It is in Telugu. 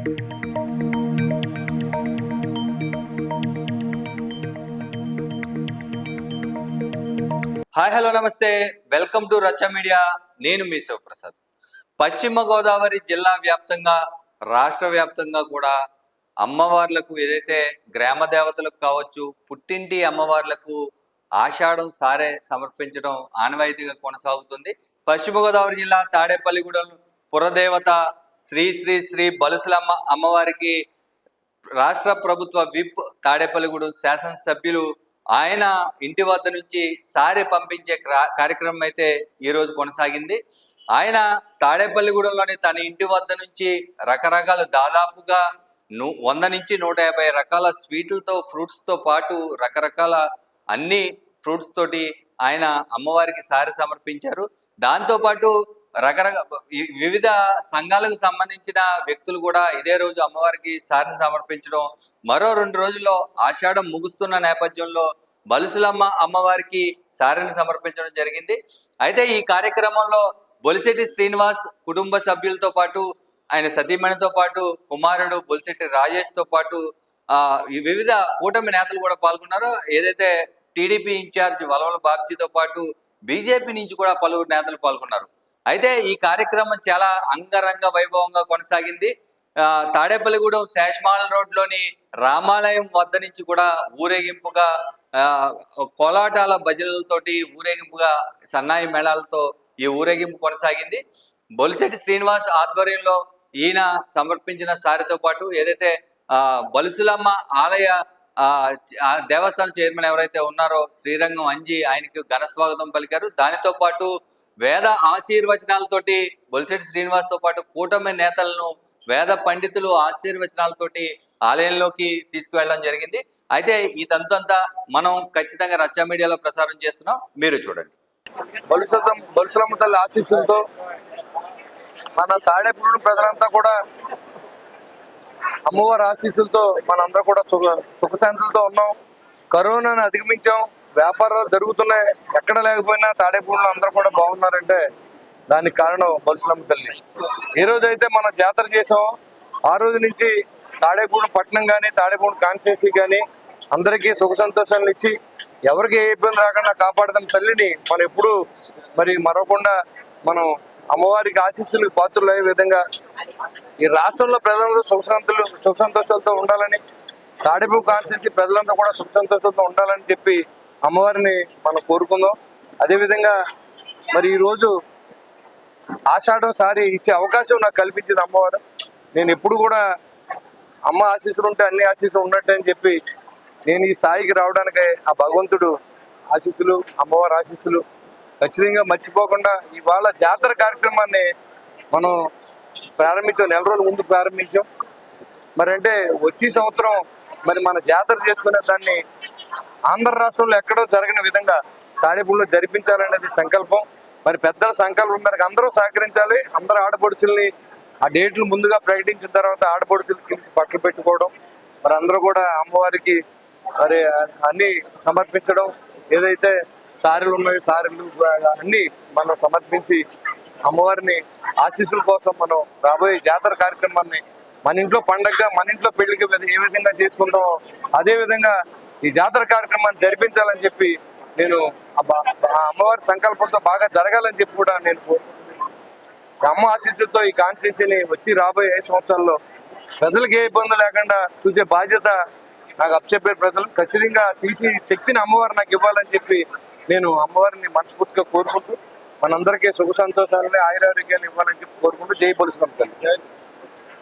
హాయ్ హలో నమస్తే, వెల్కమ్ టు రచ్చ మీడియా. నేను మీ శివప్రసాద్. పశ్చిమ గోదావరి జిల్లా వ్యాప్తంగా, రాష్ట్ర వ్యాప్తంగా కూడా అమ్మవార్లకు ఏదైతే గ్రామ దేవతలకు కావచ్చు, పుట్టింటి అమ్మవార్లకు ఆషాఢం సారే సమర్పించడం ఆనవాయితీగా కొనసాగుతుంది. పశ్చిమ గోదావరి జిల్లా తాడేపల్లిగూడెం పురదేవత శ్రీ శ్రీ శ్రీ బలుసులమ్మ అమ్మవారికి రాష్ట్ర ప్రభుత్వ విప్ తాడేపల్లిగూడెం శాసనసభ్యులు ఆయన ఇంటి వద్ద నుంచి సారి పంపించే కార్యక్రమం అయితే ఈరోజు కొనసాగింది. ఆయన తాడేపల్లిగూడెంలోని తన ఇంటి వద్ద నుంచి రకరకాల దాదాపుగా 100 నుంచి 150 రకాల స్వీట్లతో, ఫ్రూట్స్తో పాటు రకరకాల అన్ని ఫ్రూట్స్ తోటి ఆయన అమ్మవారికి సారి సమర్పించారు. దాంతోపాటు వివిధ సంఘాలకు సంబంధించిన వ్యక్తులు కూడా ఇదే రోజు అమ్మవారికి సారిని సమర్పించడం, మరో 2 రోజుల్లో ఆషాఢం ముగుస్తున్న నేపథ్యంలో బలుసులమ్మ అమ్మవారికి సారిని సమర్పించడం జరిగింది. అయితే ఈ కార్యక్రమంలో బొలిశెట్టి శ్రీనివాస్ కుటుంబ సభ్యులతో పాటు, ఆయన సతీమణితో పాటు, కుమారుడు బొలిశెట్టి రాజేష్తో పాటు వివిధ కూటమి నేతలు కూడా పాల్గొన్నారు. ఏదైతే టీడీపీ ఇన్ఛార్జ్ వలవల బాబ్జీతో పాటు బీజేపీ నుంచి కూడా పలువురు నేతలు పాల్గొన్నారు. అయితే ఈ కార్యక్రమం చాలా అంగరంగ వైభవంగా కొనసాగింది. తాడేపల్లిగూడెం శేషమాల రోడ్లోని రామాలయం వద్ద నుంచి కూడా ఊరేగింపుగా కోలాటాల భజనలతోటి ఊరేగింపుగా సన్నాయి మేళాలతో ఈ ఊరేగింపు కొనసాగింది. బొలిశెట్టి శ్రీనివాస్ ఆధ్వర్యంలో ఈయన సమర్పించిన సారితో పాటు ఏదైతే బలుసులమ్మ ఆలయ దేవస్థానం చైర్మన్ ఎవరైతే ఉన్నారో శ్రీరంగం అంజి ఆయనకి ఘన స్వాగతం పలికారు. దానితో పాటు వేద ఆశీర్వచనాలతోటి బొలిశెట్టి శ్రీనివాస్ తో పాటు కూటమి నేతలను, వేద పండితులు ఆశీర్వచనాలతోటి ఆలయంలోకి తీసుకువెళ్ళడం జరిగింది. అయితే ఈ తంతంతా మనం ఖచ్చితంగా రచ్చ మీడియాలో ప్రసారం చేస్తున్నాం, మీరు చూడండి. బలుసులమ్మ తల్లి ఆశీస్సులతో మన తాడేపల్లి ప్రజలంతా కూడా అమ్మవారి ఆశీస్సులతో మనందరూ కూడా సుఖశాంతులతో ఉన్నాం. కరోనాను అధిగమించాం. వ్యాపారాలు జరుగుతున్నాయి. ఎక్కడ లేకపోయినా తాడేపూడిలో అందరూ కూడా బాగున్నారంటే దానికి కారణం బలుసులమ్మ తల్లి. ఏ రోజైతే మనం జాతర చేసామో ఆ రోజు నుంచి తాడేపూడి పట్టణం కానీ, తాడేపూడి కాన్స్టిట్యున్సీ కానీ అందరికీ సుఖ సంతోషాలను ఇచ్చి ఎవరికి ఏ ఇబ్బంది రాకుండా కాపాడుతున్న తల్లిని మనం ఎప్పుడు మరవకుండా మనం అమ్మవారికి ఆశీస్సులకు పాత్రలు అయ్యే విధంగా ఈ రాష్ట్రంలో ప్రజలందరూ సుఖ సంతోషాలతో ఉండాలని, తాడేపూడి కాన్స్టిట్యున్సీ ప్రజలంతా కూడా సుఖ సంతోషాలతో ఉండాలని చెప్పి అమ్మవారిని మనం కోరుకుందాం. అదేవిధంగా ఈరోజు ఆషాఢం సారి ఇచ్చే అవకాశం నాకు కల్పించింది అమ్మవారు. నేను ఎప్పుడు కూడా అమ్మ ఆశీస్సులు ఉంటే అన్ని ఆశీస్సులు ఉన్నట్టు అని చెప్పి నేను ఈ స్థాయికి రావడానికి ఆ భగవంతుడు ఆశీస్సులు, అమ్మవారి ఆశీస్సులు ఖచ్చితంగా మర్చిపోకుండా ఇవాళ జాతర కార్యక్రమాన్ని మనం ప్రారంభించాం. 4 రోజుల ముందు ప్రారంభించాం. అంటే వచ్చే సంవత్సరం మన జాతర చేసుకునే దాన్ని ఆంధ్ర రాష్ట్రంలో ఎక్కడో జరగని విధంగా తాడేపూడిలో జరిపించాలనేది సంకల్పం. పెద్దల సంకల్పం మేరకు అందరూ సహకరించాలి. అందరూ ఆడపడుచుల్ని ఆ డేట్లు ముందుగా ప్రకటించిన తర్వాత ఆడపడుచులు కలిసి బట్టలు పెట్టుకోవడం, అందరూ కూడా అమ్మవారికి అన్ని సమర్పించడం, ఏదైతే సారీలు ఉన్నాయో సారీలు అన్ని మనం సమర్పించి అమ్మవారిని ఆశీస్సుల కోసం మనం రాబోయే జాతర కార్యక్రమాన్ని మన ఇంట్లో పండగగా, మన ఇంట్లో పెళ్లికి ఏ విధంగా చేసుకుంటామో అదే విధంగా ఈ జాతర కార్యక్రమాన్ని జరిపించాలని చెప్పి నేను అమ్మవారి సంకల్పంతో బాగా జరగాలని చెప్పి కూడా నేను అమ్మ ఆశీస్సులతో ఈ కాన్స్టిట్యున్సీని వచ్చి రాబోయే 5 సంవత్సరాల్లో ప్రజలకు ఏ ఇబ్బంది లేకుండా చూసే బాధ్యత నాకు అప్పచెప్పారు ప్రజలు. ఖచ్చితంగా తీసి శక్తిని అమ్మవారు నాకు ఇవ్వాలని చెప్పి నేను అమ్మవారిని మనస్ఫూర్తిగా కోరుకుంటూ మనందరికీ సుఖ సంతోషాలని, ఆయురారోగ్యాలు ఇవ్వాలని చెప్పి కోరుకుంటూ జై బలుసులమ్మ తల్లి.